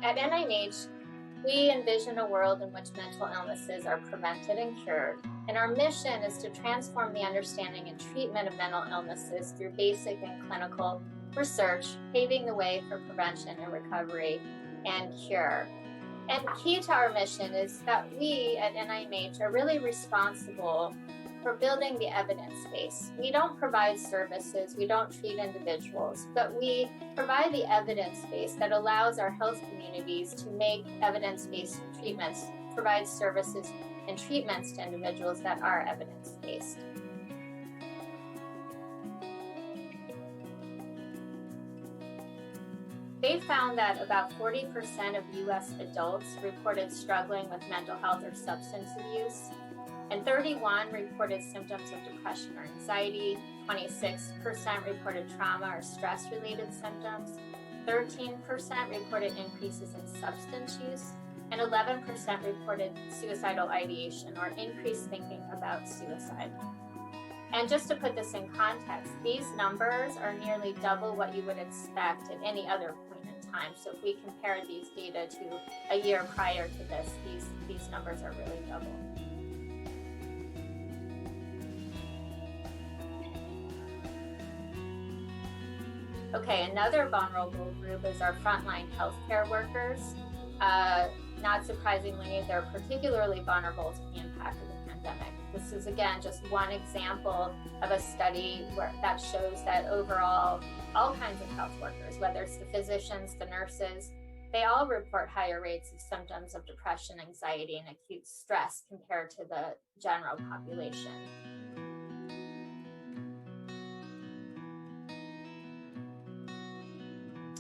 At NIH, we envision a world in which mental illnesses are prevented and cured, and our mission is to transform the understanding and treatment of mental illnesses through basic and clinical research, paving the way for prevention and recovery and cure. And key to our mission is that we at NIMH are really responsible for building the evidence base. We don't provide services, we don't treat individuals, but we provide the evidence base that allows our health communities to make evidence-based treatments, provide services and treatments to individuals that are evidence-based. They found that about 40% of US adults reported struggling with mental health or substance abuse, and 31 reported symptoms of depression or anxiety, 26% reported trauma or stress-related symptoms, 13% reported increases in substance use, and 11% reported suicidal ideation or increased thinking about suicide. And just to put this in context, these numbers are nearly double what you would expect at any other point in time. So if we compare these data to a year prior to this, these numbers are really double. Okay, another vulnerable group is our frontline healthcare workers. Not surprisingly, they're particularly vulnerable to the impact of the pandemic. This is, again, just one example of a study that shows that overall, all kinds of health workers, whether it's the physicians, the nurses, they all report higher rates of symptoms of depression, anxiety, and acute stress compared to the general population.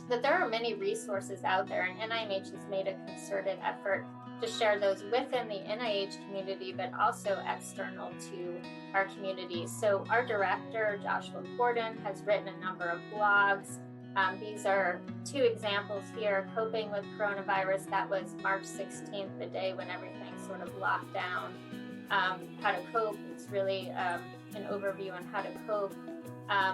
That there are many resources out there, and NIMH has made a concerted effort to share those within the NIH community, but also external to our community. So our director, Joshua Gordon, has written a number of blogs. These are two examples here. Coping with Coronavirus, that was March 16th, the day when everything sort of locked down. How to Cope, it's really an overview on how to cope.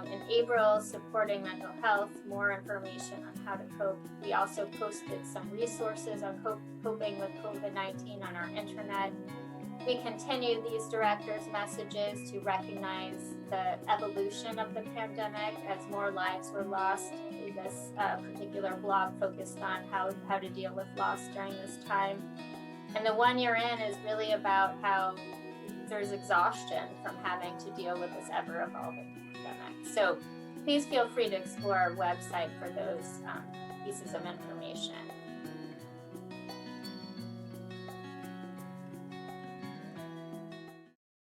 In April, Supporting Mental Health, more information on how to cope. We also posted some resources on coping with COVID-19 on our intranet. We continued these directors' messages to recognize the evolution of the pandemic as more lives were lost. This particular blog focused on how to deal with loss during this time. And the 1 year in is really about how there's exhaustion from having to deal with this ever-evolving pandemic. So please feel free to explore our website for those pieces of information.